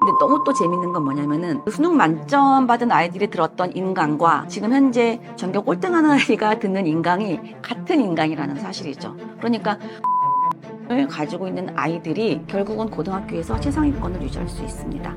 근데 너무 또 재밌는 건 뭐냐면은 수능 만점 받은 아이들이 들었던 인강과 지금 현재 전교 꼴등하는 아이가 듣는 인강이 같은 인강이라는 사실이죠. 그러니까 을 가지고 있는 아이들이 결국은 고등학교에서 최상위권을 유지할 수 있습니다.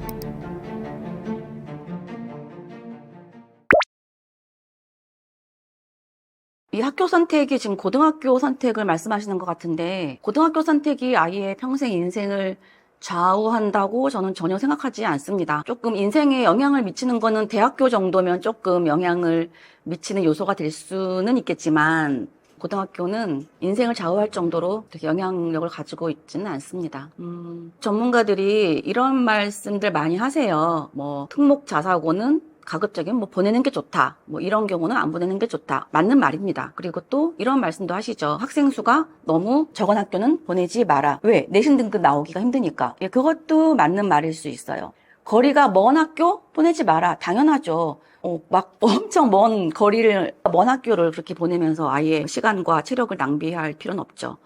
이 학교 선택이 지금 고등학교 선택을 말씀하시는 것 같은데, 고등학교 선택이 아이의 평생 인생을 좌우한다고 저는 전혀 생각하지 않습니다. 조금 인생에 영향을 미치는 거는 대학교 정도면 조금 영향을 미치는 요소가 될 수는 있겠지만, 고등학교는 인생을 좌우할 정도로 되게 영향력을 가지고 있지는 않습니다. 전문가들이 이런 말씀들 많이 하세요. 뭐 특목 자사고는 가급적이면 뭐 보내는 게 좋다. 뭐 이런 경우는 안 보내는 게 좋다. 맞는 말입니다. 그리고 또 이런 말씀도 하시죠. 학생 수가 너무 적은 학교는 보내지 마라. 왜? 내신 등급 나오기가 힘드니까. 예, 그것도 맞는 말일 수 있어요. 거리가 먼 학교 보내지 마라. 당연하죠. 막 엄청 먼 거리를, 먼 학교를 그렇게 보내면서 아예 시간과 체력을 낭비할 필요는 없죠.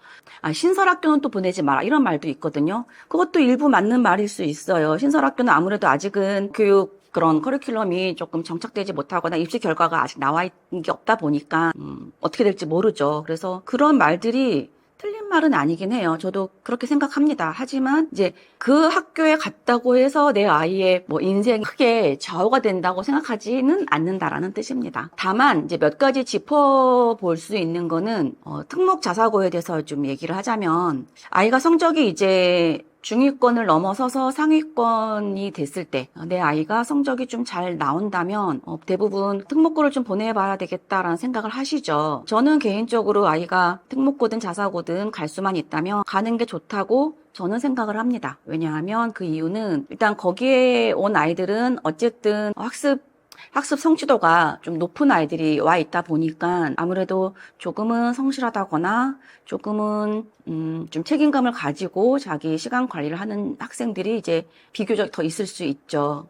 신설학교는 또 보내지 마라. 이런 말도 있거든요. 그것도 일부 맞는 말일 수 있어요. 신설학교는 아무래도 아직은 교육 그런 커리큘럼이 조금 정착되지 못하거나 입시 결과가 아직 나와 있는 게 없다 보니까 어떻게 될지 모르죠. 그래서 그런 말들이 틀린 말은 아니긴 해요. 저도 그렇게 생각합니다. 하지만 이제 그 학교에 갔다고 해서 내 아이의 뭐 인생이 크게 좌우가 된다고 생각하지는 않는다라는 뜻입니다. 다만 이제 몇 가지 짚어볼 수 있는 거는 특목 자사고에 대해서 좀 얘기를 하자면, 아이가 성적이 이제 중위권을 넘어서서 상위권이 됐을 때 내 아이가 성적이 좀 잘 나온다면 대부분 특목고를 좀 보내봐야 되겠다라는 생각을 하시죠. 저는 개인적으로 아이가 특목고든 자사고든 갈 수만 있다면 가는 게 좋다고 저는 생각을 합니다. 왜냐하면 그 이유는 일단 거기에 온 아이들은 어쨌든 학습 성취도가 좀 높은 아이들이 와 있다 보니까 아무래도 조금은 성실하다거나 조금은 좀 책임감을 가지고 자기 시간 관리를 하는 학생들이 이제 비교적 더 있을 수 있죠.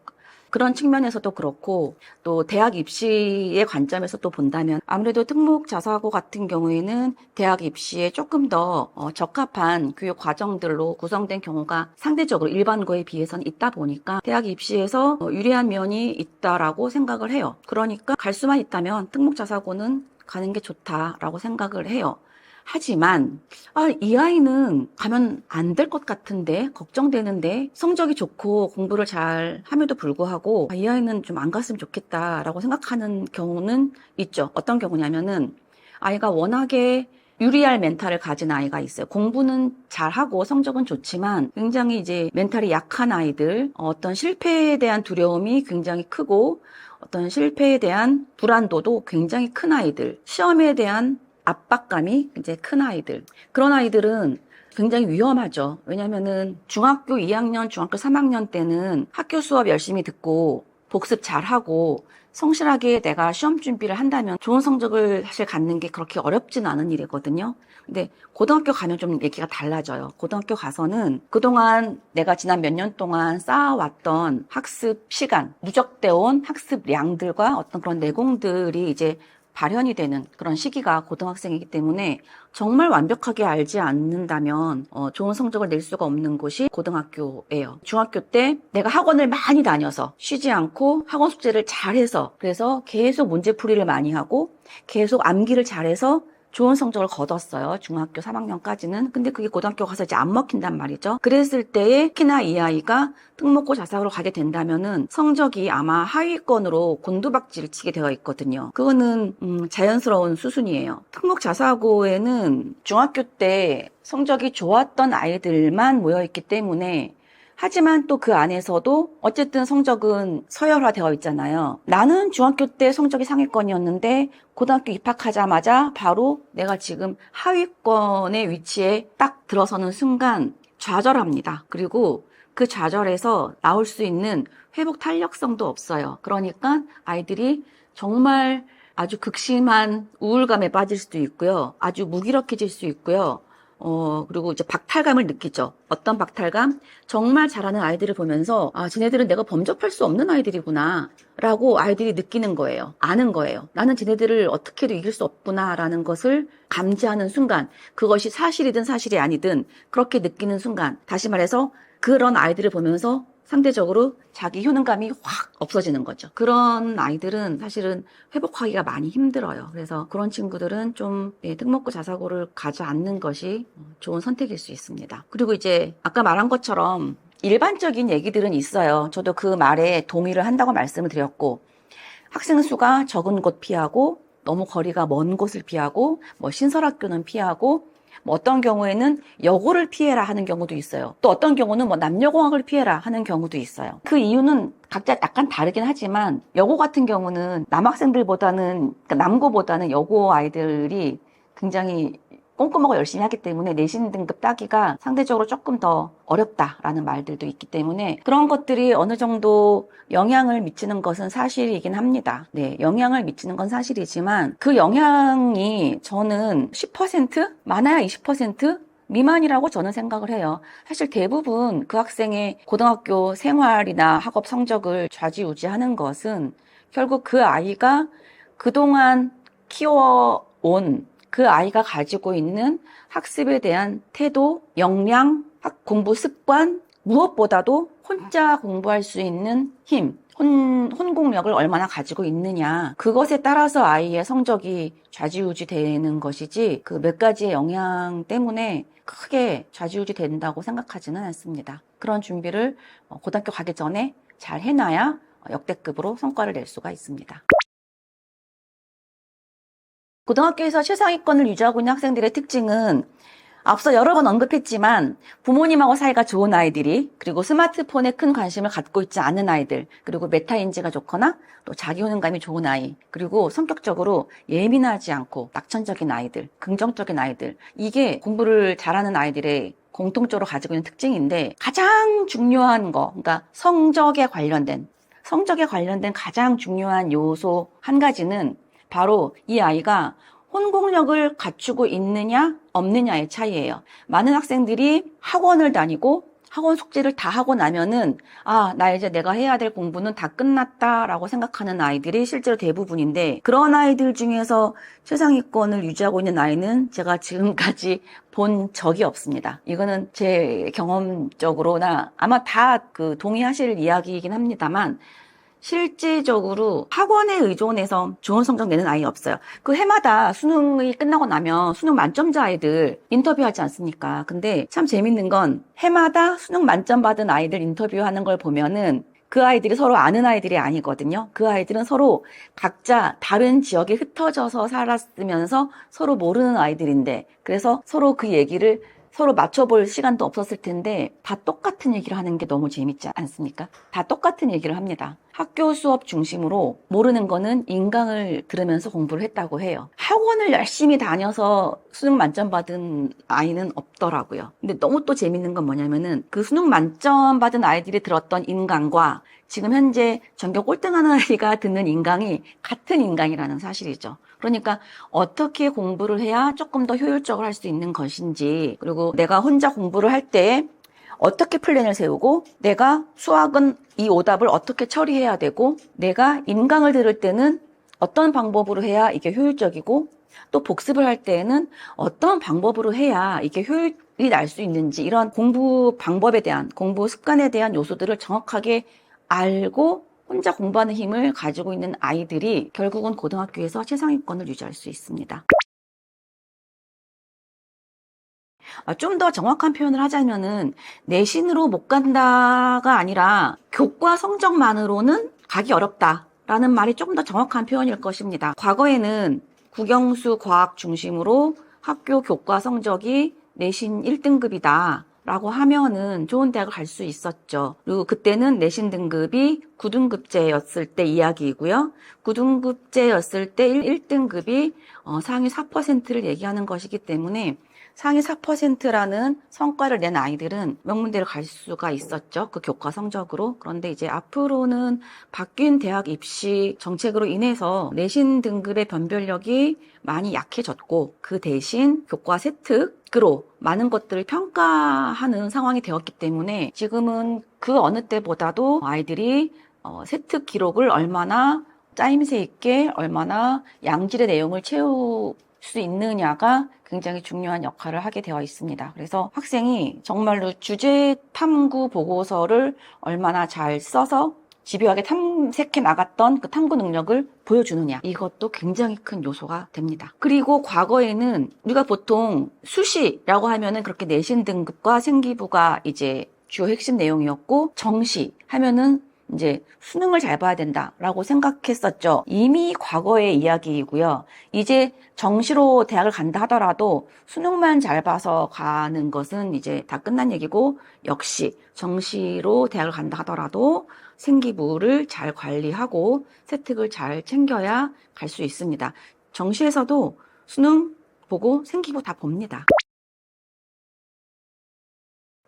그런 측면에서도 그렇고, 또 대학 입시의 관점에서 또 본다면 아무래도 특목 자사고 같은 경우에는 대학 입시에 조금 더 적합한 교육 과정들로 구성된 경우가 상대적으로 일반고에 비해서는 있다 보니까 대학 입시에서 유리한 면이 있다라고 생각을 해요. 그러니까 갈 수만 있다면 특목 자사고는 가는 게 좋다라고 생각을 해요. 하지만 이 아이는 가면 안 될 것 같은데, 걱정되는데, 성적이 좋고 공부를 잘 함에도 불구하고 이 아이는 좀 안 갔으면 좋겠다라고 생각하는 경우는 있죠. 어떤 경우냐면은 아이가 워낙에 유리할 멘탈을 가진 아이가 있어요. 공부는 잘하고 성적은 좋지만 굉장히 이제 멘탈이 약한 아이들, 어떤 실패에 대한 두려움이 굉장히 크고 어떤 실패에 대한 불안도도 굉장히 큰 아이들, 시험에 대한 압박감이 이제 큰 아이들. 그런 아이들은 굉장히 위험하죠. 왜냐면은 중학교 2학년, 중학교 3학년 때는 학교 수업 열심히 듣고 복습 잘하고 성실하게 내가 시험 준비를 한다면 좋은 성적을 사실 갖는 게 그렇게 어렵진 않은 일이거든요. 근데 고등학교 가면 좀 얘기가 달라져요. 고등학교 가서는 그동안 내가 지난 몇 년 동안 쌓아왔던 학습 시간, 누적되어 온 학습량들과 어떤 그런 내공들이 이제 발현이 되는 그런 시기가 고등학생이기 때문에 정말 완벽하게 알지 않는다면 좋은 성적을 낼 수가 없는 곳이 고등학교예요. 중학교 때 내가 학원을 많이 다녀서 쉬지 않고 학원 숙제를 잘해서, 그래서 계속 문제풀이를 많이 하고 계속 암기를 잘해서 좋은 성적을 거뒀어요. 중학교 3학년까지는. 근데 그게 고등학교 가서 이제 안 먹힌단 말이죠. 그랬을 때에 특히나 이 아이가 특목고 자사고로 가게 된다면은 성적이 아마 하위권으로 곤두박질을 치게 되어 있거든요. 그거는 자연스러운 수순이에요. 특목 자사고에는 중학교 때 성적이 좋았던 아이들만 모여있기 때문에, 하지만 또 그 안에서도 어쨌든 성적은 서열화되어 있잖아요. 나는 중학교 때 성적이 상위권이었는데 고등학교 입학하자마자 바로 내가 지금 하위권의 위치에 딱 들어서는 순간 좌절합니다. 그리고 그 좌절에서 나올 수 있는 회복 탄력성도 없어요. 그러니까 아이들이 정말 아주 극심한 우울감에 빠질 수도 있고요. 아주 무기력해질 수 있고요. 그리고 이제 박탈감을 느끼죠. 어떤 박탈감? 정말 잘하는 아이들을 보면서, 쟤네들은 내가 범접할 수 없는 아이들이구나 라고 아이들이 느끼는 거예요. 아는 거예요. 나는 쟤네들을 어떻게도 이길 수 없구나 라는 것을 감지하는 순간, 그것이 사실이든 사실이 아니든 그렇게 느끼는 순간, 다시 말해서 그런 아이들을 보면서 상대적으로 자기 효능감이 확 없어지는 거죠. 그런 아이들은 사실은 회복하기가 많이 힘들어요. 그래서 그런 친구들은 좀 특목고 자사고를 가지 않는 것이 좋은 선택일 수 있습니다. 그리고 이제 아까 말한 것처럼 일반적인 얘기들은 있어요. 저도 그 말에 동의를 한다고 말씀을 드렸고, 학생 수가 적은 곳 피하고, 너무 거리가 먼 곳을 피하고, 뭐 신설학교는 피하고, 뭐 어떤 경우에는 여고를 피해라 하는 경우도 있어요. 또 어떤 경우는 뭐 남녀공학을 피해라 하는 경우도 있어요. 그 이유는 각자 약간 다르긴 하지만, 여고 같은 경우는 남학생들보다는, 그러니까 남고보다는 여고 아이들이 굉장히 꼼꼼하고 열심히 하기 때문에 내신 등급 따기가 상대적으로 조금 더 어렵다라는 말들도 있기 때문에 그런 것들이 어느 정도 영향을 미치는 것은 사실이긴 합니다. 네, 영향을 미치는 건 사실이지만 그 영향이 저는 10%? 많아야 20%? 미만이라고 저는 생각을 해요. 사실 대부분 그 학생의 고등학교 생활이나 학업 성적을 좌지우지하는 것은 결국 그 아이가 그동안 키워온 그 아이가 가지고 있는 학습에 대한 태도, 역량, 공부 습관, 무엇보다도 혼자 공부할 수 있는 힘, 혼공력을 얼마나 가지고 있느냐. 그것에 따라서 아이의 성적이 좌지우지 되는 것이지 그 몇 가지의 영향 때문에 크게 좌지우지 된다고 생각하지는 않습니다. 그런 준비를 고등학교 가기 전에 잘 해놔야 역대급으로 성과를 낼 수가 있습니다. 고등학교에서 최상위권을 유지하고 있는 학생들의 특징은 앞서 여러 번 언급했지만 부모님하고 사이가 좋은 아이들이, 그리고 스마트폰에 큰 관심을 갖고 있지 않은 아이들, 그리고 메타인지가 좋거나 또 자기 효능감이 좋은 아이, 그리고 성격적으로 예민하지 않고 낙천적인 아이들, 긍정적인 아이들, 이게 공부를 잘하는 아이들의 공통적으로 가지고 있는 특징인데, 가장 중요한 거, 그러니까 성적에 관련된 가장 중요한 요소 한 가지는 바로 이 아이가 혼공력을 갖추고 있느냐 없느냐의 차이예요. 많은 학생들이 학원을 다니고 학원 숙제를 다 하고 나면은 나 이제 내가 해야 될 공부는 다 끝났다라고 생각하는 아이들이 실제로 대부분인데, 그런 아이들 중에서 최상위권을 유지하고 있는 아이는 제가 지금까지 본 적이 없습니다. 이거는 제 경험적으로나 아마 다 동의하실 이야기이긴 합니다만, 실질적으로 학원에 의존해서 좋은 성적 내는 아이 없어요. 그 해마다 수능이 끝나고 나면 수능 만점자 아이들 인터뷰하지 않습니까? 근데 참 재밌는 건 해마다 수능 만점 받은 아이들 인터뷰하는 걸 보면은 그 아이들이 서로 아는 아이들이 아니거든요. 그 아이들은 서로 각자 다른 지역에 흩어져서 살았으면서 서로 모르는 아이들인데, 그래서 서로 그 얘기를 서로 맞춰볼 시간도 없었을 텐데 다 똑같은 얘기를 하는 게 너무 재밌지 않습니까? 다 똑같은 얘기를 합니다. 학교 수업 중심으로 모르는 거는 인강을 들으면서 공부를 했다고 해요. 학원을 열심히 다녀서 수능 만점 받은 아이는 없더라고요. 근데 너무 또 재밌는 건 뭐냐면은 그 수능 만점 받은 아이들이 들었던 인강과 지금 현재 전교 꼴등하는 아이가 듣는 인강이 같은 인강이라는 사실이죠. 그러니까 어떻게 공부를 해야 조금 더 효율적으로 할 수 있는 것인지, 그리고 내가 혼자 공부를 할 때 어떻게 플랜을 세우고, 내가 수학은 이 오답을 어떻게 처리해야 되고, 내가 인강을 들을 때는 어떤 방법으로 해야 이게 효율적이고, 또 복습을 할 때에는 어떤 방법으로 해야 이게 효율이 날 수 있는지, 이런 공부 방법에 대한, 공부 습관에 대한 요소들을 정확하게 알고 혼자 공부하는 힘을 가지고 있는 아이들이 결국은 고등학교에서 최상위권을 유지할 수 있습니다. 좀 더 정확한 표현을 하자면은 내신으로 못 간다가 아니라 교과 성적만으로는 가기 어렵다라는 말이 조금 더 정확한 표현일 것입니다. 과거에는 국영수 과학 중심으로 학교 교과 성적이 내신 1등급이다 라고 하면은 좋은 대학을 갈 수 있었죠. 그리고 그때는 내신 등급이 9등급제였을 때 이야기이고요. 9등급제였을 때 1등급이 상위 4%를 얘기하는 것이기 때문에 상위 4%라는 성과를 낸 아이들은 명문대를 갈 수가 있었죠. 그 교과 성적으로. 그런데 이제 앞으로는 바뀐 대학 입시 정책으로 인해서 내신 등급의 변별력이 많이 약해졌고, 그 대신 교과 세특으로 많은 것들을 평가하는 상황이 되었기 때문에 지금은 그 어느 때보다도 아이들이 세특 기록을 얼마나 짜임새 있게, 얼마나 양질의 내용을 채울 수 있느냐가 굉장히 중요한 역할을 하게 되어 있습니다. 그래서 학생이 정말로 주제 탐구 보고서를 얼마나 잘 써서 집요하게 탐색해 나갔던 그 탐구 능력을 보여주느냐, 이것도 굉장히 큰 요소가 됩니다. 그리고 과거에는 우리가 보통 수시라고 하면은 그렇게 내신 등급과 생기부가 이제 주요 핵심 내용이었고, 정시 하면은 이제 수능을 잘 봐야 된다라고 생각했었죠. 이미 과거의 이야기이고요. 이제 정시로 대학을 간다 하더라도 수능만 잘 봐서 가는 것은 이제 다 끝난 얘기고, 역시 정시로 대학을 간다 하더라도 생기부를 잘 관리하고 세특을 잘 챙겨야 갈 수 있습니다. 정시에서도 수능 보고 생기부 다 봅니다.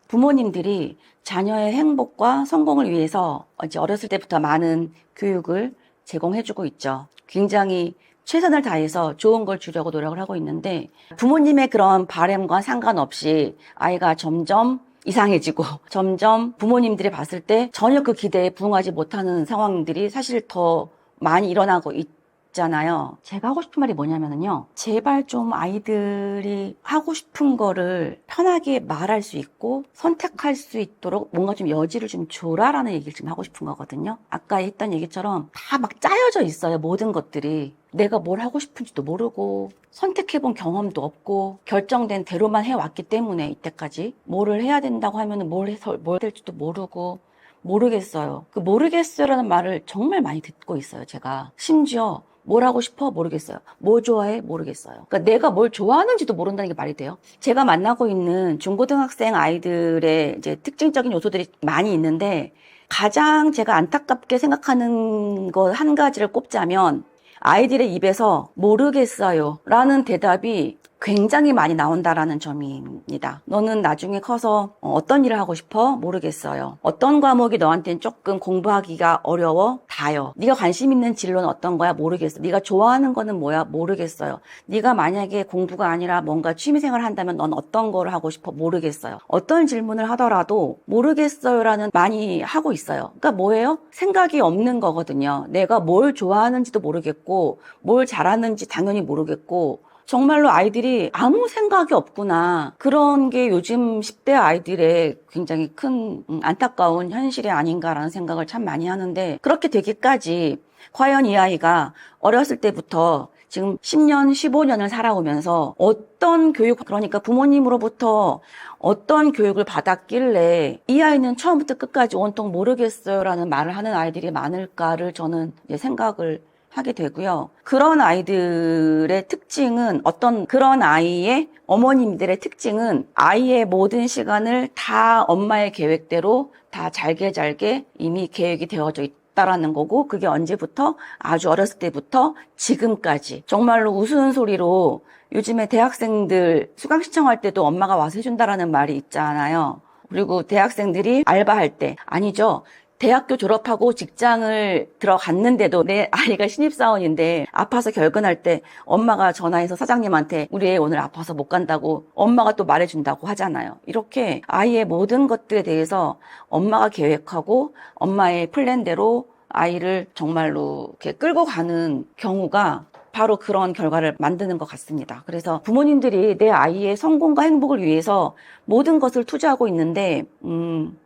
부모님들이 자녀의 행복과 성공을 위해서 이제 어렸을 때부터 많은 교육을 제공해주고 있죠. 굉장히 최선을 다해서 좋은 걸 주려고 노력을 하고 있는데, 부모님의 그런 바람과 상관없이 아이가 점점 이상해지고 점점 부모님들이 봤을 때 전혀 그 기대에 부응하지 못하는 상황들이 사실 더 많이 일어나고 있잖아요. 제가 하고 싶은 말이 뭐냐면요, 제발 좀 아이들이 하고 싶은 거를 편하게 말할 수 있고 선택할 수 있도록 뭔가 좀 여지를 좀 줘라라는 얘기를 좀 하고 싶은 거거든요. 아까 했던 얘기처럼 다 막 짜여져 있어요. 모든 것들이 내가 뭘 하고 싶은지도 모르고 선택해본 경험도 없고 결정된 대로만 해왔기 때문에 이때까지 뭐를 해야 된다고 하면 뭘 해서 뭘 될지도 모르고 모르겠어요. 그 모르겠어요라는 말을 정말 많이 듣고 있어요. 제가 심지어 뭘 하고 싶어? 모르겠어요. 뭐 좋아해? 모르겠어요. 그러니까 내가 뭘 좋아하는지도 모른다는 게 말이 돼요. 제가 만나고 있는 중고등학생 아이들의 이제 특징적인 요소들이 많이 있는데, 가장 제가 안타깝게 생각하는 거 한 가지를 꼽자면, 아이들의 입에서 모르겠어요 라는 대답이 굉장히 많이 나온다라는 점입니다. 너는 나중에 커서 어떤 일을 하고 싶어? 모르겠어요. 어떤 과목이 너한테는 조금 공부하기가 어려워? 다요. 네가 관심 있는 진로는 어떤 거야? 모르겠어. 네가 좋아하는 거는 뭐야? 모르겠어요. 네가 만약에 공부가 아니라 뭔가 취미생활을 한다면 넌 어떤 거를 하고 싶어? 모르겠어요. 어떤 질문을 하더라도 모르겠어요라는 많이 하고 있어요. 그러니까 뭐예요? 생각이 없는 거거든요. 내가 뭘 좋아하는지도 모르겠고 뭘 잘하는지 당연히 모르겠고, 정말로 아이들이 아무 생각이 없구나. 그런 게 요즘 10대 아이들의 굉장히 큰 안타까운 현실이 아닌가라는 생각을 참 많이 하는데, 그렇게 되기까지 과연 이 아이가 어렸을 때부터 지금 10년, 15년을 살아오면서 어떤 교육, 그러니까 부모님으로부터 어떤 교육을 받았길래 이 아이는 처음부터 끝까지 온통 모르겠어요라는 말을 하는 아이들이 많을까를 저는 이제 생각을 하게 되고요. 그런 아이들의 특징은, 그런 아이의 어머님들의 특징은 아이의 모든 시간을 다 엄마의 계획대로 다 잘게 이미 계획이 되어져 있다라는 거고, 그게 언제부터? 아주 어렸을 때부터 지금까지. 정말로 우스운 소리로 요즘에 대학생들 수강 신청할 때도 엄마가 와서 해준다라는 말이 있잖아요. 그리고 대학생들이 알바할 때, 아니죠, 대학교 졸업하고 직장을 들어갔는데도 내 아이가 신입사원인데 아파서 결근할 때 엄마가 전화해서 사장님한테 우리 애 오늘 아파서 못 간다고 엄마가 또 말해준다고 하잖아요. 이렇게 아이의 모든 것들에 대해서 엄마가 계획하고 엄마의 플랜대로 아이를 정말로 이렇게 끌고 가는 경우가 바로 그런 결과를 만드는 것 같습니다. 그래서 부모님들이 내 아이의 성공과 행복을 위해서 모든 것을 투자하고 있는데,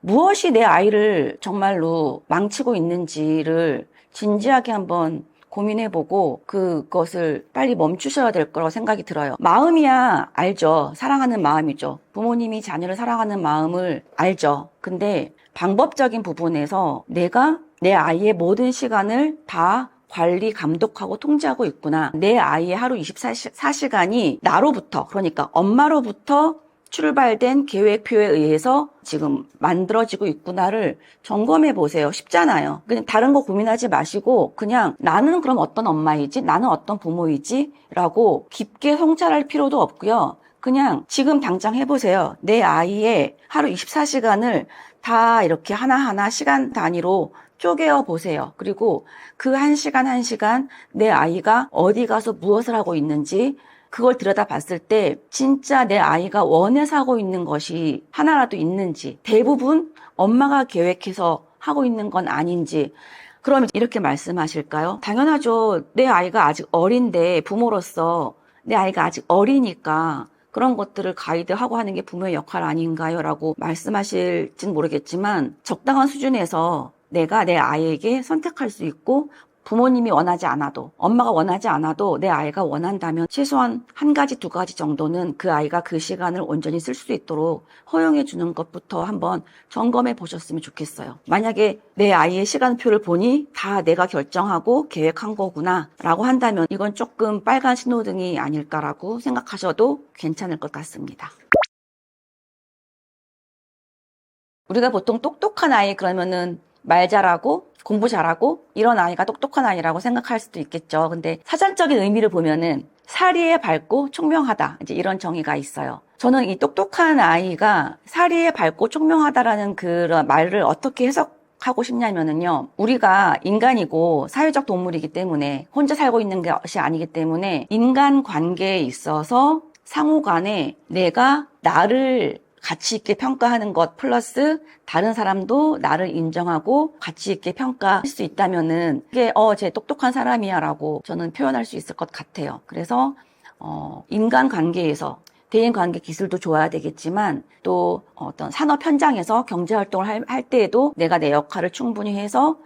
무엇이 내 아이를 정말로 망치고 있는지를 진지하게 한번 고민해보고 그것을 빨리 멈추셔야 될 거라고 생각이 들어요. 마음이야 알죠. 사랑하는 마음이죠. 부모님이 자녀를 사랑하는 마음을 알죠. 근데 방법적인 부분에서 내가 내 아이의 모든 시간을 다 관리, 감독하고 통제하고 있구나. 내 아이의 하루 24시간이 나로부터, 그러니까 엄마로부터 출발된 계획표에 의해서 지금 만들어지고 있구나를 점검해 보세요. 쉽잖아요. 그냥 다른 거 고민하지 마시고 그냥 나는 그럼 어떤 엄마이지? 나는 어떤 부모이지? 라고 깊게 성찰할 필요도 없고요. 그냥 지금 당장 해보세요. 내 아이의 하루 24시간을 다 이렇게 하나하나 시간 단위로 쪼개어 보세요. 그리고 그 한 시간 한 시간 내 아이가 어디 가서 무엇을 하고 있는지 그걸 들여다봤을 때 진짜 내 아이가 원해서 하고 있는 것이 하나라도 있는지, 대부분 엄마가 계획해서 하고 있는 건 아닌지. 그러면 이렇게 말씀하실까요? 당연하죠. 내 아이가 아직 어린데 부모로서 내 아이가 아직 어리니까 그런 것들을 가이드하고 하는 게 부모의 역할 아닌가요? 라고 말씀하실진 모르겠지만 적당한 수준에서 내가 내 아이에게 선택할 수 있고 부모님이 원하지 않아도 엄마가 원하지 않아도 내 아이가 원한다면 최소한 한 가지 두 가지 정도는 그 아이가 그 시간을 온전히 쓸 수 있도록 허용해 주는 것부터 한번 점검해 보셨으면 좋겠어요. 만약에 내 아이의 시간표를 보니 다 내가 결정하고 계획한 거구나 라고 한다면 이건 조금 빨간 신호등이 아닐까라고 생각하셔도 괜찮을 것 같습니다. 우리가 보통 똑똑한 아이 그러면은 말 잘하고 공부 잘하고 이런 아이가 똑똑한 아이라고 생각할 수도 있겠죠. 근데 사전적인 의미를 보면은 사리에 밝고 총명하다. 이제 이런 정의가 있어요. 저는 이 똑똑한 아이가 사리에 밝고 총명하다라는 그런 말을 어떻게 해석하고 싶냐면은요. 우리가 인간이고 사회적 동물이기 때문에 혼자 살고 있는 것이 아니기 때문에 인간 관계에 있어서 상호 간에 내가 나를 가치 있게 평가하는 것 플러스 다른 사람도 나를 인정하고 가치 있게 평가할 수 있다면은 이게 쟤 똑똑한 사람이야 라고 저는 표현할 수 있을 것 같아요. 그래서 인간 관계에서 대인 관계 기술도 좋아야 되겠지만 또 어떤 산업 현장에서 경제 활동을 할 때에도 내가 내 역할을 충분히 해서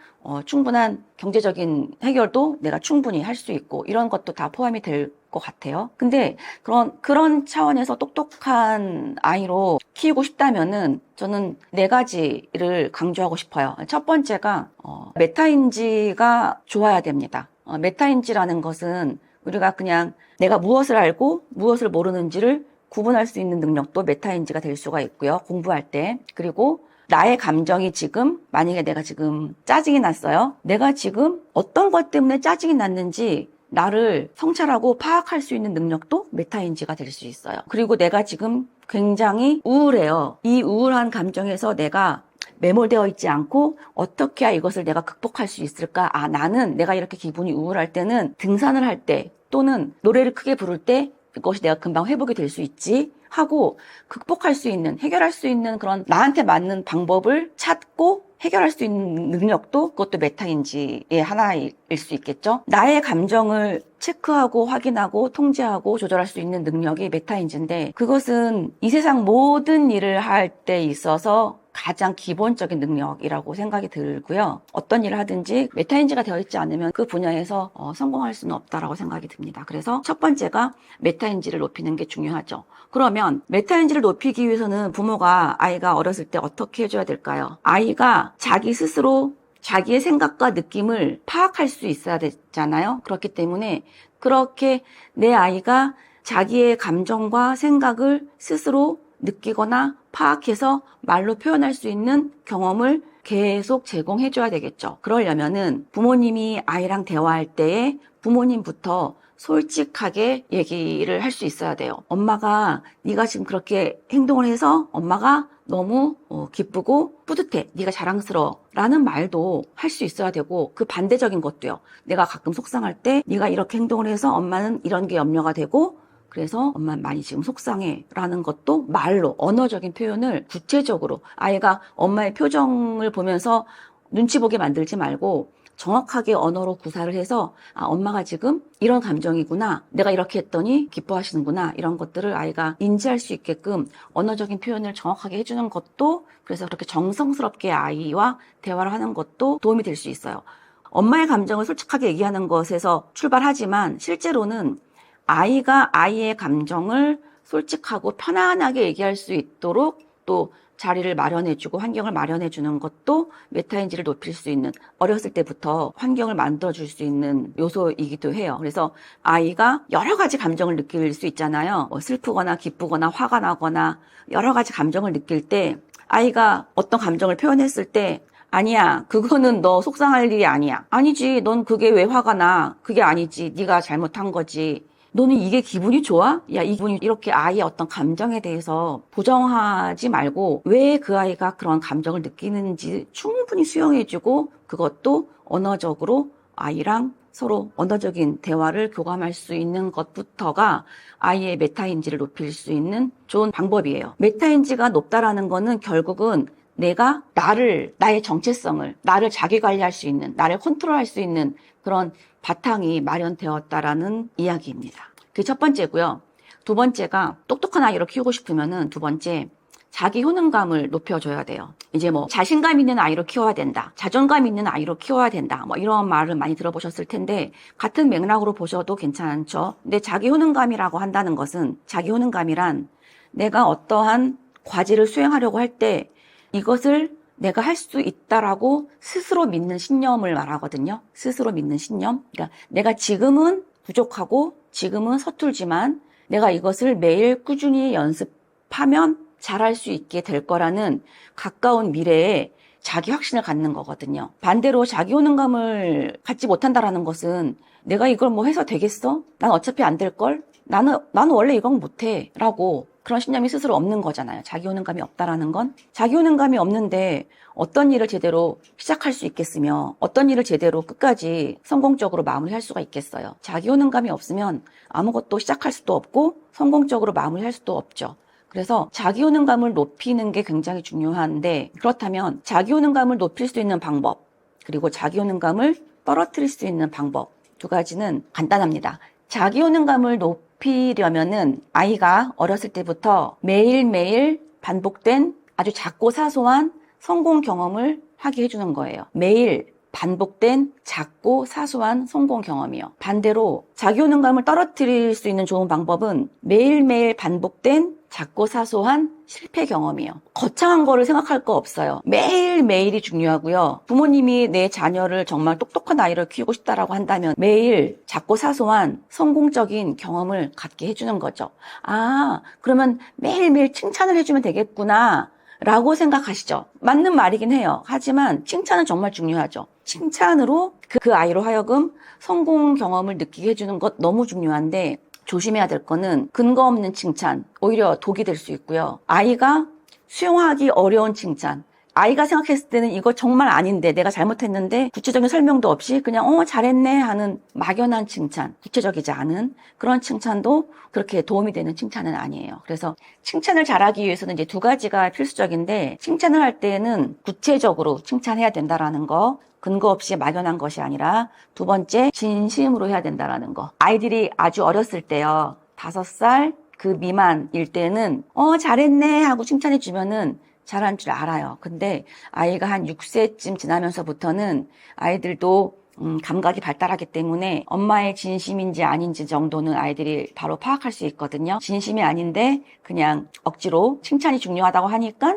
충분한 경제적인 해결도 내가 충분히 할 수 있고 이런 것도 다 포함이 될 것 같아요. 근데 그런 차원에서 똑똑한 아이로 키우고 싶다면은 저는 네 가지를 강조하고 싶어요. 첫 번째가 메타인지가 좋아야 됩니다. 메타인지라는 것은 우리가 그냥 내가 무엇을 알고 무엇을 모르는지를 구분할 수 있는 능력도 메타인지가 될 수가 있고요. 공부할 때. 그리고 나의 감정이 지금 만약에 내가 지금 짜증이 났어요. 내가 지금 어떤 것 때문에 짜증이 났는지 나를 성찰하고 파악할 수 있는 능력도 메타인지가 될 수 있어요. 그리고 내가 지금 굉장히 우울해요. 이 우울한 감정에서 내가 매몰되어 있지 않고 어떻게 해야 이것을 내가 극복할 수 있을까? 나는 내가 이렇게 기분이 우울할 때는 등산을 할 때 또는 노래를 크게 부를 때 그것이 내가 금방 회복이 될 수 있지 하고 극복할 수 있는, 해결할 수 있는 그런 나한테 맞는 방법을 찾고 해결할 수 있는 능력도 그것도 메타인지의 하나일 수 있겠죠. 나의 감정을 체크하고 확인하고 통제하고 조절할 수 있는 능력이 메타인지인데 그것은 이 세상 모든 일을 할 때 있어서 가장 기본적인 능력이라고 생각이 들고요. 어떤 일을 하든지 메타인지가 되어 있지 않으면 그 분야에서 성공할 수는 없다라고 생각이 듭니다. 그래서 첫 번째가 메타인지를 높이는 게 중요하죠. 그러면 메타인지를 높이기 위해서는 부모가 아이가 어렸을 때 어떻게 해줘야 될까요? 아이가 자기 스스로 자기의 생각과 느낌을 파악할 수 있어야 되잖아요. 그렇기 때문에 그렇게 내 아이가 자기의 감정과 생각을 스스로 느끼거나 파악해서 말로 표현할 수 있는 경험을 계속 제공해줘야 되겠죠. 그러려면은 부모님이 아이랑 대화할 때에 부모님부터 솔직하게 얘기를 할 수 있어야 돼요. 엄마가 네가 지금 그렇게 행동을 해서 엄마가 너무 기쁘고 뿌듯해. 네가 자랑스러워. 라는 말도 할 수 있어야 되고 그 반대적인 것도요. 내가 가끔 속상할 때 네가 이렇게 행동을 해서 엄마는 이런 게 염려가 되고 그래서 엄마는 많이 지금 속상해 라는 것도 말로 언어적인 표현을 구체적으로 아이가 엄마의 표정을 보면서 눈치 보게 만들지 말고 정확하게 언어로 구사를 해서 엄마가 지금 이런 감정이구나 내가 이렇게 했더니 기뻐하시는구나 이런 것들을 아이가 인지할 수 있게끔 언어적인 표현을 정확하게 해주는 것도 그래서 그렇게 정성스럽게 아이와 대화를 하는 것도 도움이 될 수 있어요. 엄마의 감정을 솔직하게 얘기하는 것에서 출발하지만 실제로는 아이가 아이의 감정을 솔직하고 편안하게 얘기할 수 있도록 또 자리를 마련해주고 환경을 마련해주는 것도 메타인지를 높일 수 있는 어렸을 때부터 환경을 만들어줄 수 있는 요소이기도 해요. 그래서 아이가 여러 가지 감정을 느낄 수 있잖아요. 슬프거나 기쁘거나 화가 나거나 여러 가지 감정을 느낄 때 아이가 어떤 감정을 표현했을 때 아니야 그거는 너 속상할 일이 아니야. 아니지 넌 그게 왜 화가 나. 그게 아니지 네가 잘못한 거지. 너는 이게 기분이 좋아? 야, 이 기분이 이렇게 아이의 어떤 감정에 대해서 부정하지 말고 왜 그 아이가 그런 감정을 느끼는지 충분히 수용해주고 그것도 언어적으로 아이랑 서로 언어적인 대화를 교감할 수 있는 것부터가 아이의 메타인지를 높일 수 있는 좋은 방법이에요. 메타인지가 높다라는 거는 결국은 내가 나의 정체성을, 나를 자기 관리할 수 있는, 나를 컨트롤할 수 있는 그런 바탕이 마련되었다라는 이야기입니다. 그게 첫 번째고요. 두 번째가 똑똑한 아이로 키우고 싶으면은 두 번째, 자기 효능감을 높여줘야 돼요. 이제 뭐 자신감 있는 아이로 키워야 된다, 자존감 있는 아이로 키워야 된다, 뭐 이런 말을 많이 들어보셨을 텐데 같은 맥락으로 보셔도 괜찮죠. 근데 자기 효능감이라고 한다는 것은, 자기 효능감이란 내가 어떠한 과제를 수행하려고 할 때 이것을 내가 할 수 있다라고 스스로 믿는 신념을 말하거든요. 스스로 믿는 신념. 그러니까 내가 지금은 부족하고 지금은 서툴지만 내가 이것을 매일 꾸준히 연습하면 잘할 수 있게 될 거라는 가까운 미래에 자기 확신을 갖는 거거든요. 반대로 자기 효능감을 갖지 못한다라는 것은 내가 이걸 뭐 해서 되겠어? 난 어차피 안 될걸? 나는 원래 이건 못해 라고 그런 신념이 스스로 없는 거잖아요. 자기 효능감이 없다라는 건. 자기 효능감이 없는데 어떤 일을 제대로 시작할 수 있겠으며 어떤 일을 제대로 끝까지 성공적으로 마무리할 수가 있겠어요. 자기 효능감이 없으면 아무것도 시작할 수도 없고 성공적으로 마무리할 수도 없죠. 그래서 자기 효능감을 높이는 게 굉장히 중요한데, 그렇다면 자기 효능감을 높일 수 있는 방법, 그리고 자기 효능감을 떨어뜨릴 수 있는 방법, 두 가지는 간단합니다. 자기 효능감을 높이려면은 아이가 어렸을 때부터 매일매일 반복된 아주 작고 사소한 성공 경험을 하게 해주는 거예요. 매일 반복된 작고 사소한 성공 경험이요. 반대로 자기 효능감을 떨어뜨릴 수 있는 좋은 방법은 매일매일 반복된 작고 사소한 실패 경험이요. 거창한 거를 생각할 거 없어요. 매일매일이 중요하고요. 부모님이 내 자녀를 정말 똑똑한 아이를 키우고 싶다라고 한다면 매일 작고 사소한 성공적인 경험을 갖게 해주는 거죠. 아, 그러면 매일매일 칭찬을 해주면 되겠구나 라고 생각하시죠. 맞는 말이긴 해요. 하지만 칭찬은 정말 중요하죠. 칭찬으로 그 아이로 하여금 성공 경험을 느끼게 해주는 것 너무 중요한데, 조심해야 될 거는 근거 없는 칭찬, 오히려 독이 될 수 있고요. 아이가 수용하기 어려운 칭찬, 아이가 생각했을 때는 이거 정말 아닌데, 내가 잘못했는데 구체적인 설명도 없이 그냥 잘했네 하는 막연한 칭찬, 구체적이지 않은 그런 칭찬도 그렇게 도움이 되는 칭찬은 아니에요. 그래서 칭찬을 잘하기 위해서는 이제 두 가지가 필수적인데, 칭찬을 할 때는 구체적으로 칭찬해야 된다라는 거, 근거 없이 막연한 것이 아니라 두 번째, 진심으로 해야 된다라는 거. 아이들이 아주 어렸을 때요, 5살 그 미만일 때는 잘했네 하고 칭찬해 주면은 잘한 줄 알아요. 근데 아이가 한 6세쯤 지나면서부터는 아이들도 감각이 발달하기 때문에 엄마의 진심인지 아닌지 정도는 아이들이 바로 파악할 수 있거든요. 진심이 아닌데 그냥 억지로 칭찬이 중요하다고 하니까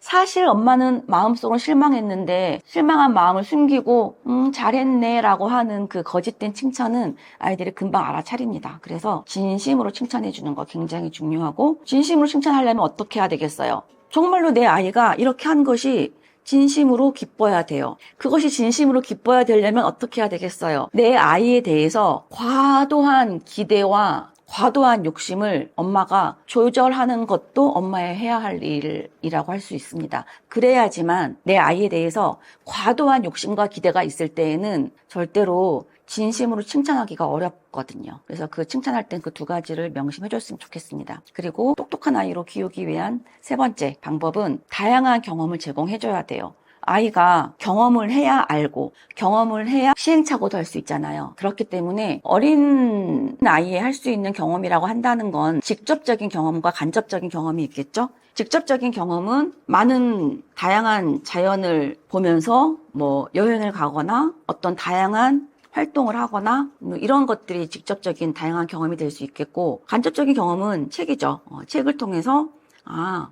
사실 엄마는 마음속으로 실망했는데 실망한 마음을 숨기고 잘했네 라고 하는 그 거짓된 칭찬은 아이들이 금방 알아차립니다. 그래서 진심으로 칭찬해 주는 거 굉장히 중요하고, 진심으로 칭찬하려면 어떻게 해야 되겠어요? 정말로 내 아이가 이렇게 한 것이 진심으로 기뻐야 돼요. 그것이 진심으로 기뻐야 되려면 어떻게 해야 되겠어요? 내 아이에 대해서 과도한 기대와 과도한 욕심을 엄마가 조절하는 것도 엄마의 해야 할 일이라고 할 수 있습니다. 그래야지만 내 아이에 대해서 과도한 욕심과 기대가 있을 때에는 절대로 진심으로 칭찬하기가 어렵거든요. 그래서 그 칭찬할 땐 그 두 가지를 명심해 줬으면 좋겠습니다. 그리고 똑똑한 아이로 키우기 위한 세 번째 방법은 다양한 경험을 제공해 줘야 돼요. 아이가 경험을 해야 알고, 경험을 해야 시행착오도 할 수 있잖아요. 그렇기 때문에 어린 아이에 할 수 있는 경험이라고 한다는 건 직접적인 경험과 간접적인 경험이 있겠죠? 직접적인 경험은 많은 다양한 자연을 보면서 뭐 여행을 가거나 어떤 다양한 활동을 하거나 이런 것들이 직접적인 다양한 경험이 될 수 있겠고, 간접적인 경험은 책이죠. 책을 통해서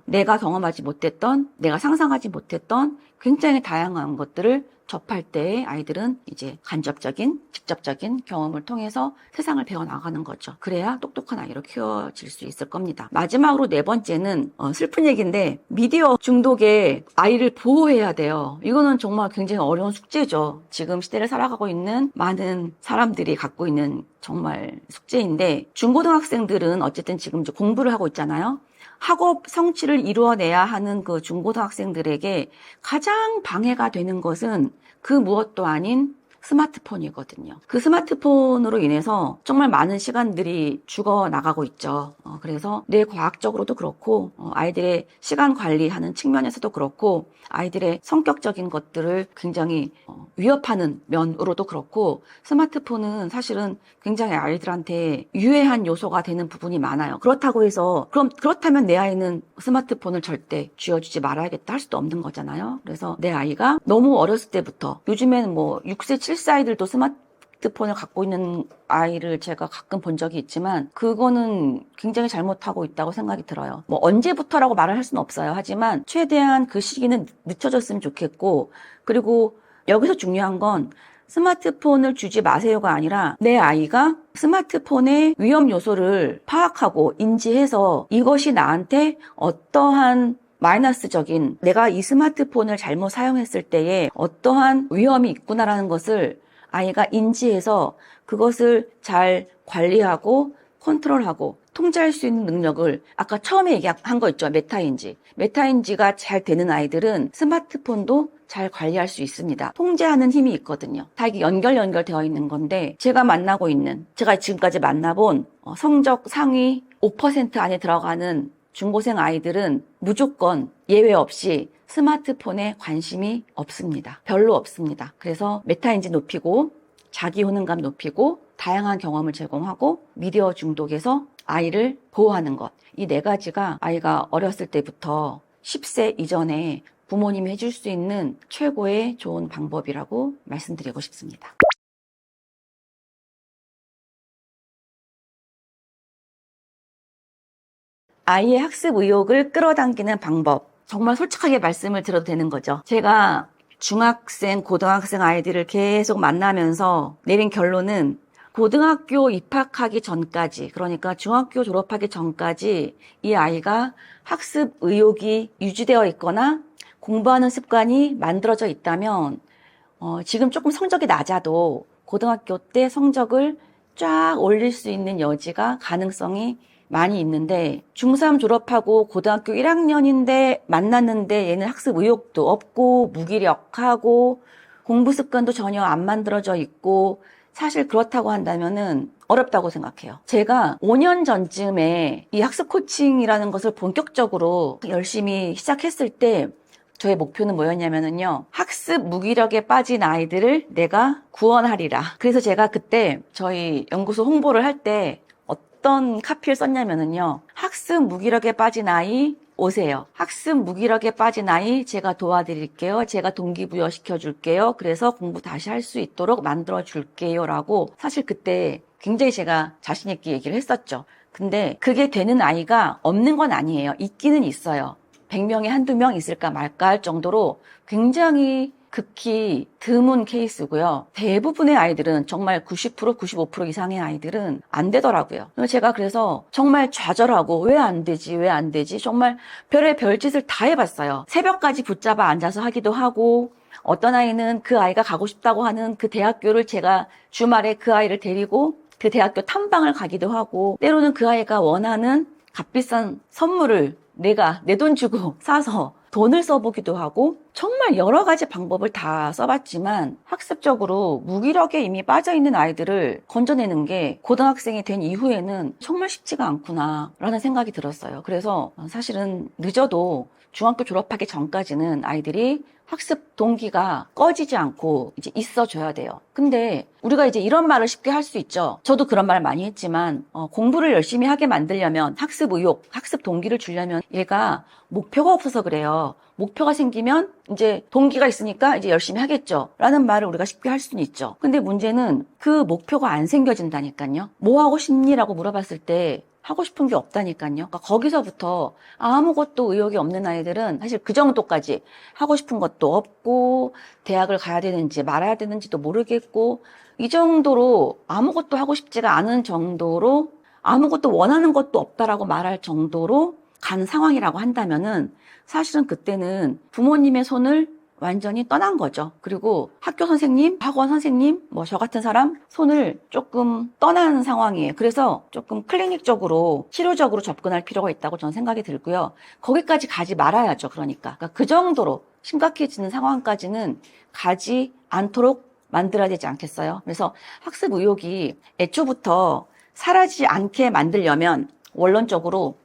내가 경험하지 못했던, 내가 상상하지 못했던 굉장히 다양한 것들을 접할 때 아이들은 이제 간접적인, 직접적인 경험을 통해서 세상을 배워나가는 거죠. 그래야 똑똑한 아이로 키워질 수 있을 겁니다. 마지막으로 네 번째는 슬픈 얘기인데, 미디어 중독에 아이를 보호해야 돼요. 이거는 정말 굉장히 어려운 숙제죠. 지금 시대를 살아가고 있는 많은 사람들이 갖고 있는 정말 숙제인데, 중고등학생들은 어쨌든 지금 이제 공부를 하고 있잖아요. 학업 성취를 이루어내야 하는 그 중고등학생들에게 가장 방해가 되는 것은 그 무엇도 아닌 스마트폰이거든요. 그 스마트폰으로 인해서 정말 많은 시간들이 죽어나가고 있죠. 그래서 뇌과학적으로도 그렇고 아이들의 시간 관리하는 측면에서도 그렇고 아이들의 성격적인 것들을 굉장히 위협하는 면으로도 그렇고 스마트폰은 사실은 굉장히 아이들한테 유해한 요소가 되는 부분이 많아요. 그렇다고 해서 그렇다면 내 아이는 스마트폰을 절대 쥐어주지 말아야겠다 할 수도 없는 거잖아요. 그래서 내 아이가 너무 어렸을 때부터 요즘에는 뭐 6세, 7세 아이들도 스마트폰을 갖고 있는 아이를 제가 가끔 본 적이 있지만 그거는 굉장히 잘못하고 있다고 생각이 들어요. 뭐 언제부터라고 말을 할 수는 없어요. 하지만 최대한 그 시기는 늦춰졌으면 좋겠고 그리고 여기서 중요한 건 스마트폰을 주지 마세요가 아니라 내 아이가 스마트폰의 위험 요소를 파악하고 인지해서 이것이 나한테 어떠한 마이너스적인 내가 이 스마트폰을 잘못 사용했을 때에 어떠한 위험이 있구나라는 것을 아이가 인지해서 그것을 잘 관리하고 컨트롤하고 통제할 수 있는 능력을 아까 처음에 얘기한 거 있죠. 메타인지. 메타인지가 잘 되는 아이들은 스마트폰도 잘 관리할 수 있습니다. 통제하는 힘이 있거든요. 다 이게 연결되어 있는 건데 제가 지금까지 만나본 성적 상위 5% 안에 들어가는 중고생 아이들은 무조건 예외 없이 스마트폰에 관심이 없습니다. 별로 없습니다. 그래서 메타인지 높이고 자기 효능감 높이고 다양한 경험을 제공하고 미디어 중독에서 아이를 보호하는 것. 이 네 가지가 아이가 어렸을 때부터 10세 이전에 부모님이 해줄 수 있는 최고의 좋은 방법이라고 말씀드리고 싶습니다. 아이의 학습 의욕을 끌어당기는 방법. 정말 솔직하게 말씀을 드려도 되는 거죠. 제가 중학생, 고등학생 아이들을 계속 만나면서 내린 결론은 고등학교 입학하기 전까지, 그러니까 중학교 졸업하기 전까지 이 아이가 학습 의욕이 유지되어 있거나 공부하는 습관이 만들어져 있다면 지금 조금 성적이 낮아도 고등학교 때 성적을 쫙 올릴 수 있는 여지가 가능성이 많이 있는데 중3 졸업하고 고등학교 1학년인데 만났는데 얘는 학습 의욕도 없고 무기력하고 공부 습관도 전혀 안 만들어져 있고 사실 그렇다고 한다면은 어렵다고 생각해요. 제가 5년 전쯤에 이 학습 코칭이라는 것을 본격적으로 열심히 시작했을 때 저의 목표는 뭐였냐면요. 학습 무기력에 빠진 아이들을 내가 구원하리라. 그래서 제가 그때 저희 연구소 홍보를 할 때 어떤 카피를 썼냐면요. 학습 무기력에 빠진 아이 오세요. 학습 무기력에 빠진 아이 제가 도와드릴게요. 제가 동기부여 시켜줄게요. 그래서 공부 다시 할 수 있도록 만들어줄게요. 라고 사실 그때 굉장히 제가 자신 있게 얘기를 했었죠. 근데 그게 되는 아이가 없는 건 아니에요. 있기는 있어요. 100명에 한두 명 있을까 말까 할 정도로 굉장히 극히 드문 케이스고요. 대부분의 아이들은 정말 90%, 95% 이상의 아이들은 안 되더라고요. 제가 그래서 정말 좌절하고 왜 안 되지? 정말 별의 별짓을 다 해봤어요. 새벽까지 붙잡아 앉아서 하기도 하고 어떤 아이는 그 아이가 가고 싶다고 하는 그 대학교를 제가 주말에 그 아이를 데리고 그 대학교 탐방을 가기도 하고 때로는 그 아이가 원하는 값비싼 선물을 내가 내 돈 주고 사서 돈을 써보기도 하고 정말 여러 가지 방법을 다 써봤지만 학습적으로 무기력에 이미 빠져있는 아이들을 건져내는 게 고등학생이 된 이후에는 정말 쉽지가 않구나 라는 생각이 들었어요. 그래서 사실은 늦어도 중학교 졸업하기 전까지는 아이들이 학습 동기가 꺼지지 않고 이제 있어줘야 돼요. 근데 우리가 이제 이런 말을 쉽게 할 수 있죠. 저도 그런 말 많이 했지만 공부를 열심히 하게 만들려면 학습 의욕, 학습 동기를 주려면 얘가 목표가 없어서 그래요. 목표가 생기면 이제 동기가 있으니까 이제 열심히 하겠죠. 라는 말을 우리가 쉽게 할 수는 있죠. 근데 문제는 그 목표가 안 생겨진다니까요. 뭐 하고 싶니? 라고 물어봤을 때 하고 싶은 게 없다니까요. 그러니까 거기서부터 아무것도 의욕이 없는 아이들은 사실 그 정도까지 하고 싶은 것도 없고 대학을 가야 되는지 말아야 되는지도 모르겠고 이 정도로 아무것도 하고 싶지가 않은 정도로 아무것도 원하는 것도 없다라고 말할 정도로 간 상황이라고 한다면은 사실은 그때는 부모님의 손을 완전히 떠난 거죠. 그리고 학교 선생님, 학원 선생님, 뭐 저 같은 사람 손을 조금 떠나는 상황이에요. 그래서 조금 클리닉적으로, 치료적으로 접근할 필요가 있다고 저는 생각이 들고요. 거기까지 가지 말아야죠. 그러니까 그 정도로 심각해지는 상황까지는 가지 않도록 만들어야 되지 않겠어요? 그래서 학습 의욕이 애초부터 사라지지 않게 만들려면 원론적으로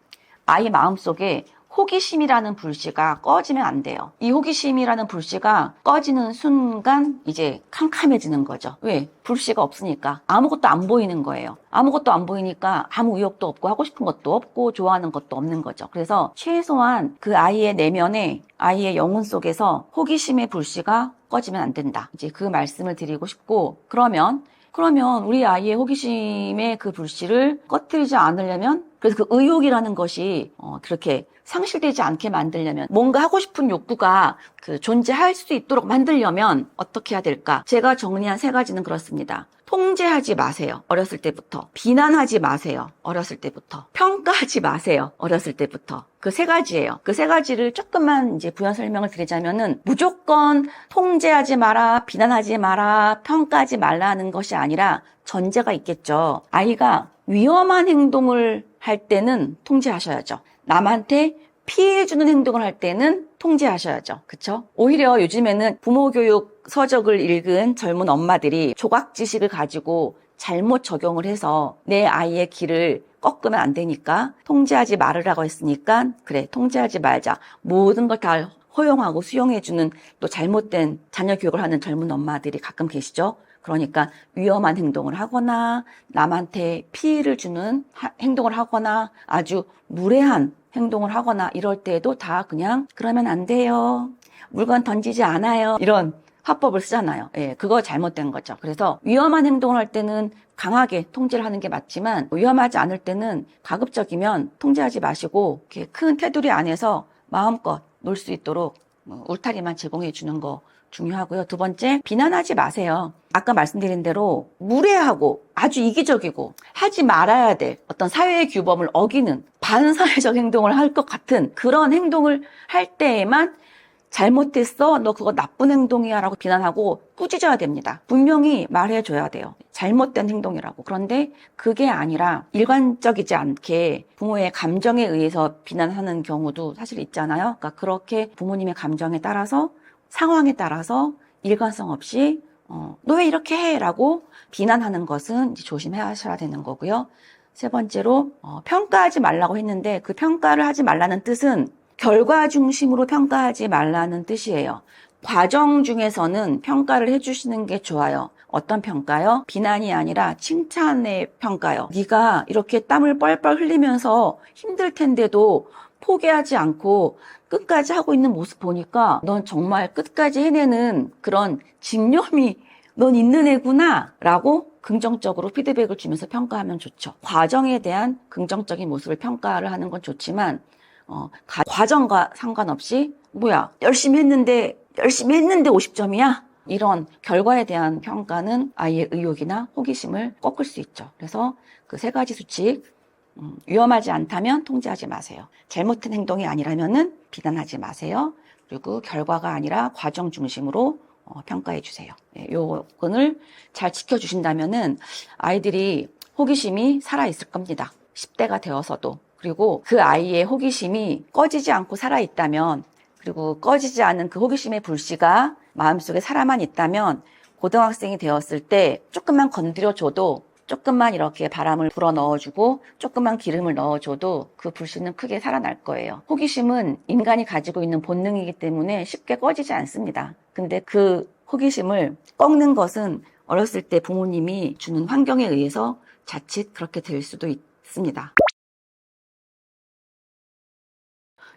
아이 마음속에 호기심이라는 불씨가 꺼지면 안 돼요. 이 호기심이라는 불씨가 꺼지는 순간 이제 캄캄해지는 거죠. 왜? 불씨가 없으니까. 아무것도 안 보이는 거예요. 아무것도 안 보이니까 아무 의욕도 없고 하고 싶은 것도 없고 좋아하는 것도 없는 거죠. 그래서 최소한 그 아이의 내면에, 아이의 영혼 속에서 호기심의 불씨가 꺼지면 안 된다. 이제 그 말씀을 드리고 싶고, 그러면 우리 아이의 호기심의 그 불씨를 꺼뜨리지 않으려면, 그래서 그 의욕이라는 것이 그렇게 상실되지 않게 만들려면, 뭔가 하고 싶은 욕구가 존재할 수 있도록 만들려면 어떻게 해야 될까? 제가 정리한 3가지는 그렇습니다. 통제하지 마세요. 어렸을 때부터. 비난하지 마세요. 어렸을 때부터. 평가하지 마세요. 어렸을 때부터. 그 3가지예요. 그 3가지를 조금만 이제 부연 설명을 드리자면은, 무조건 통제하지 마라, 비난하지 마라, 평가하지 말라는 것이 아니라 전제가 있겠죠. 아이가 위험한 행동을 할 때는 통제하셔야죠. 남한테 피해 주는 행동을 할 때는 통제하셔야죠. 그쵸? 오히려 요즘에는 부모 교육 서적을 읽은 젊은 엄마들이 조각 지식을 가지고 잘못 적용을 해서 내 아이의 길을 꺾으면 안 되니까 통제하지 말으라고 했으니까 그래, 통제하지 말자. 모든 걸 다 허용하고 수용해주는 또 잘못된 자녀 교육을 하는 젊은 엄마들이 가끔 계시죠. 그러니까 위험한 행동을 하거나 남한테 피해를 주는 행동을 하거나 아주 무례한 행동을 하거나 이럴 때에도 다 그냥 그러면 안 돼요. 물건 던지지 않아요. 이런 화법을 쓰잖아요. 예, 그거 잘못된 거죠. 그래서 위험한 행동을 할 때는 강하게 통제를 하는 게 맞지만 위험하지 않을 때는 가급적이면 통제하지 마시고 이렇게 큰 테두리 안에서 마음껏 놀 수 있도록 울타리만 제공해 주는 거 중요하고요. 2번째, 비난하지 마세요. 아까 말씀드린 대로 무례하고 아주 이기적이고 하지 말아야 될 어떤 사회의 규범을 어기는 반사회적 행동을 할 것 같은 그런 행동을 할 때에만 잘못했어, 너 그거 나쁜 행동이야 라고 비난하고 꾸짖어야 됩니다. 분명히 말해줘야 돼요. 잘못된 행동이라고. 그런데 그게 아니라 일관적이지 않게 부모의 감정에 의해서 비난하는 경우도 사실 있잖아요. 그러니까 그렇게 부모님의 감정에 따라서 상황에 따라서 일관성 없이 너 왜 이렇게 해? 라고 비난하는 것은 이제 조심하셔야 되는 거고요. 3번째로 평가하지 말라고 했는데 그 평가를 하지 말라는 뜻은 결과 중심으로 평가하지 말라는 뜻이에요. 과정 중에서는 평가를 해주시는 게 좋아요. 어떤 평가요? 비난이 아니라 칭찬의 평가요. 네가 이렇게 땀을 뻘뻘 흘리면서 힘들 텐데도 포기하지 않고 끝까지 하고 있는 모습 보니까 넌 정말 끝까지 해내는 그런 집념이 넌 있는 애구나 라고 긍정적으로 피드백을 주면서 평가하면 좋죠. 과정에 대한 긍정적인 모습을 평가를 하는 건 좋지만 과정과 상관없이 뭐야 열심히 했는데 50점이야? 이런 결과에 대한 평가는 아이의 의욕이나 호기심을 꺾을 수 있죠. 그래서 그 3가지 수칙, 위험하지 않다면 통제하지 마세요. 잘못된 행동이 아니라면은 비난하지 마세요. 그리고 결과가 아니라 과정 중심으로 평가해 주세요. 요건을 잘 지켜주신다면은 아이들이 호기심이 살아있을 겁니다. 10대가 되어서도. 그리고 그 아이의 호기심이 꺼지지 않고 살아있다면, 그리고 꺼지지 않은 그 호기심의 불씨가 마음속에 살아만 있다면 고등학생이 되었을 때 조금만 건드려줘도, 조금만 이렇게 바람을 불어 넣어주고 조금만 기름을 넣어줘도 그 불씨는 크게 살아날 거예요. 호기심은 인간이 가지고 있는 본능이기 때문에 쉽게 꺼지지 않습니다. 근데 그 호기심을 꺾는 것은 어렸을 때 부모님이 주는 환경에 의해서 자칫 그렇게 될 수도 있습니다.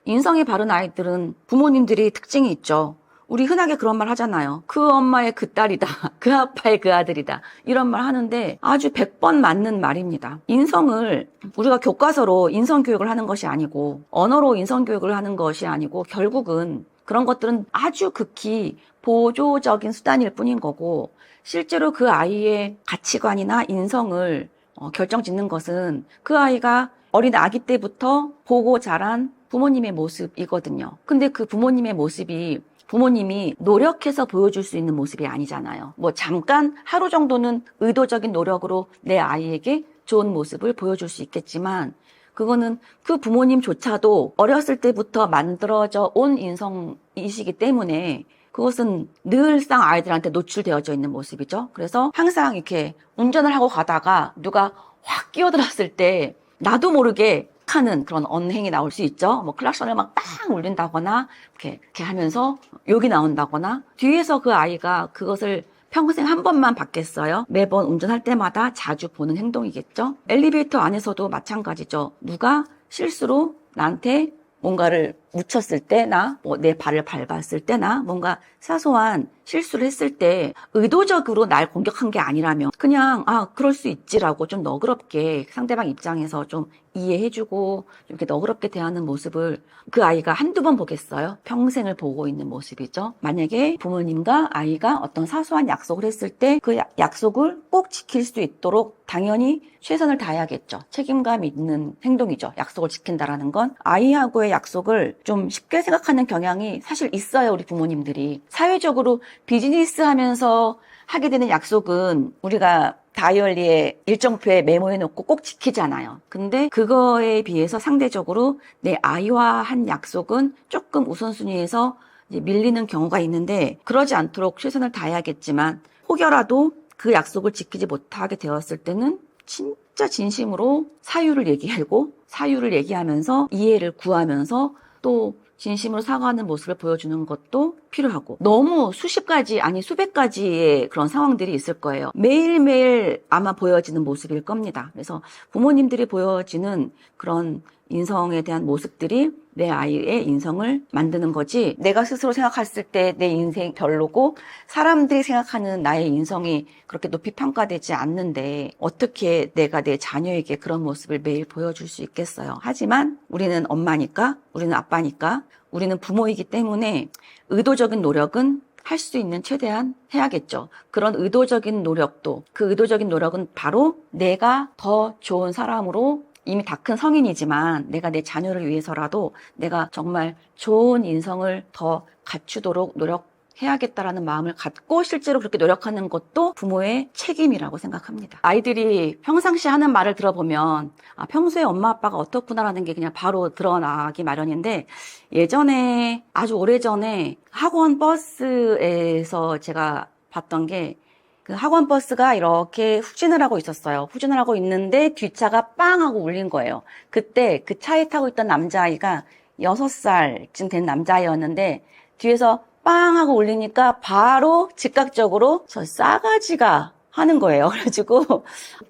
인성이 바른 아이들은 부모님들이 특징이 있죠. 우리 흔하게 그런 말 하잖아요. 그 엄마의 그 딸이다. 그 아빠의 그 아들이다. 이런 말 하는데 아주 100번 맞는 말입니다. 인성을 우리가 교과서로 인성교육을 하는 것이 아니고 언어로 인성교육을 하는 것이 아니고 결국은 그런 것들은 아주 극히 보조적인 수단일 뿐인 거고 실제로 그 아이의 가치관이나 인성을 결정짓는 것은 그 아이가 어린 아기 때부터 보고 자란 부모님의 모습이거든요. 근데 그 부모님의 모습이 부모님이 노력해서 보여줄 수 있는 모습이 아니잖아요. 뭐 잠깐 하루 정도는 의도적인 노력으로 내 아이에게 좋은 모습을 보여줄 수 있겠지만 그거는 그 부모님조차도 어렸을 때부터 만들어져 온 인성이시기 때문에 그것은 늘상 아이들한테 노출되어져 있는 모습이죠. 그래서 항상 이렇게 운전을 하고 가다가 누가 확 끼어들었을 때 나도 모르게 하는 그런 언행이 나올 수 있죠. 뭐 클락션을 막 빵 울린다거나 이렇게 하면서 욕이 나온다거나, 뒤에서 그 아이가 그것을 평생 한 번만 받겠어요? 매번 운전할 때마다 자주 보는 행동이겠죠. 엘리베이터 안에서도 마찬가지죠. 누가 실수로 나한테 뭔가를 묻혔을 때나 뭐 내 발을 밟았을 때나 뭔가 사소한 실수를 했을 때 의도적으로 날 공격한 게 아니라면 그냥 그럴 수 있지라고 좀 너그럽게 상대방 입장에서 좀 이해해주고 이렇게 너그럽게 대하는 모습을 그 아이가 한두 번 보겠어요? 평생을 보고 있는 모습이죠. 만약에 부모님과 아이가 어떤 사소한 약속을 했을 때 그 약속을 꼭 지킬 수 있도록 당연히 최선을 다해야겠죠. 책임감 있는 행동이죠. 약속을 지킨다라는 건. 아이하고의 약속을 좀 쉽게 생각하는 경향이 사실 있어요, 우리 부모님들이. 사회적으로 비즈니스 하면서 하게 되는 약속은 우리가 다이어리에 일정표에 메모해 놓고 꼭 지키잖아요. 근데 그거에 비해서 상대적으로 내 아이와 한 약속은 조금 우선순위에서 이제 밀리는 경우가 있는데, 그러지 않도록 최선을 다해야겠지만 혹여라도 그 약속을 지키지 못하게 되었을 때는 진짜 진심으로 사유를 얘기하면서 이해를 구하면서 또 진심으로 사과하는 모습을 보여주는 것도 필요하고, 너무 수십 가지 아니 수백 가지의 그런 상황들이 있을 거예요. 매일매일 아마 보여지는 모습일 겁니다. 그래서 부모님들이 보여지는 그런 인성에 대한 모습들이 내 아이의 인성을 만드는 거지, 내가 스스로 생각했을 때 내 인생 별로고 사람들이 생각하는 나의 인성이 그렇게 높이 평가되지 않는데 어떻게 내가 내 자녀에게 그런 모습을 매일 보여줄 수 있겠어요. 하지만 우리는 엄마니까, 우리는 아빠니까, 우리는 부모이기 때문에 의도적인 노력은 할 수 있는 최대한 해야겠죠. 그런 의도적인 노력도, 그 의도적인 노력은 바로 내가 더 좋은 사람으로, 이미 다 큰 성인이지만 내가 내 자녀를 위해서라도 내가 정말 좋은 인성을 더 갖추도록 노력해야겠다라는 마음을 갖고 실제로 그렇게 노력하는 것도 부모의 책임이라고 생각합니다. 아이들이 평상시 하는 말을 들어보면 평소에 엄마 아빠가 어떻구나라는 게 그냥 바로 드러나기 마련인데, 예전에 아주 오래전에 학원 버스에서 제가 봤던 게, 그 학원 버스가 이렇게 후진을 하고 있었어요. 후진을 하고 있는데 뒷차가 빵 하고 울린 거예요. 그때 그 차에 타고 있던 남자아이가 6살쯤 된 남자아이였는데 뒤에서 빵 하고 울리니까 바로 즉각적으로 저 싸가지가 하는 거예요. 그래가지고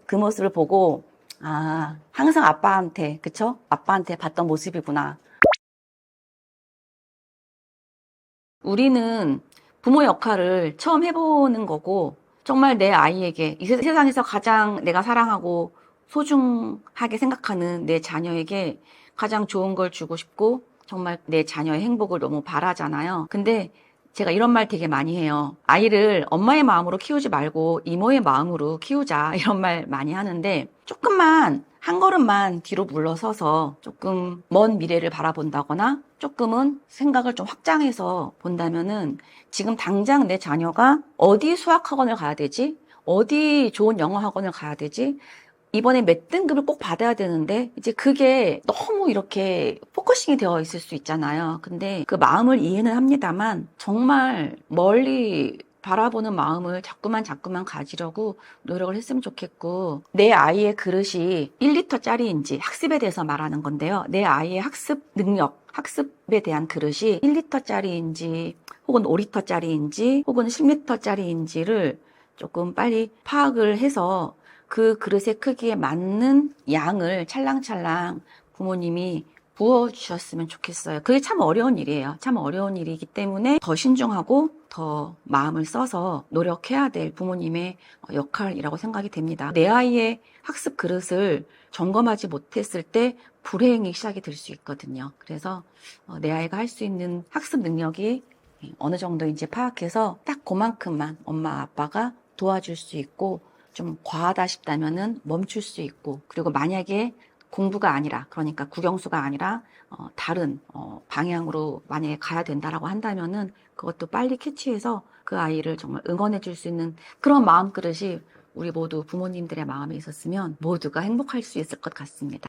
그 모습을 보고 항상 아빠한테, 그쵸? 아빠한테 봤던 모습이구나. 우리는 부모 역할을 처음 해보는 거고, 정말 내 아이에게 이 세상에서 가장 내가 사랑하고 소중하게 생각하는 내 자녀에게 가장 좋은 걸 주고 싶고 정말 내 자녀의 행복을 너무 바라잖아요. 근데 제가 이런 말 되게 많이 해요. 아이를 엄마의 마음으로 키우지 말고 이모의 마음으로 키우자, 이런 말 많이 하는데, 조금만 한 걸음만 뒤로 물러서서 조금 먼 미래를 바라본다거나 조금은 생각을 좀 확장해서 본다면은, 지금 당장 내 자녀가 어디 수학학원을 가야 되지? 어디 좋은 영어 학원을 가야 되지? 이번에 몇 등급을 꼭 받아야 되는데, 이제 그게 너무 이렇게 포커싱이 되어 있을 수 있잖아요. 근데 그 마음을 이해는 합니다만 정말 멀리 바라보는 마음을 자꾸만 가지려고 노력을 했으면 좋겠고, 내 아이의 그릇이 1리터짜리인지, 학습에 대해서 말하는 건데요. 내 아이의 학습 능력, 학습에 대한 그릇이 1리터짜리인지 혹은 5리터짜리인지 혹은 10리터짜리인지를 조금 빨리 파악을 해서 그 그릇의 크기에 맞는 양을 찰랑찰랑 부모님이 부어주셨으면 좋겠어요. 그게 참 어려운 일이에요. 참 어려운 일이기 때문에 더 신중하고 더 마음을 써서 노력해야 될 부모님의 역할이라고 생각이 됩니다. 내 아이의 학습 그릇을 점검하지 못했을 때 불행이 시작이 될 수 있거든요. 그래서 내 아이가 할 수 있는 학습 능력이 어느 정도인지 파악해서 딱 그만큼만 엄마 아빠가 도와줄 수 있고, 좀 과하다 싶다면은 멈출 수 있고, 그리고 만약에 공부가 아니라, 그러니까 국영수가 아니라 다른 방향으로 만약에 가야 된다라고 한다면은 그것도 빨리 캐치해서 그 아이를 정말 응원해 줄 수 있는 그런 마음그릇이 우리 모두 부모님들의 마음에 있었으면 모두가 행복할 수 있을 것 같습니다.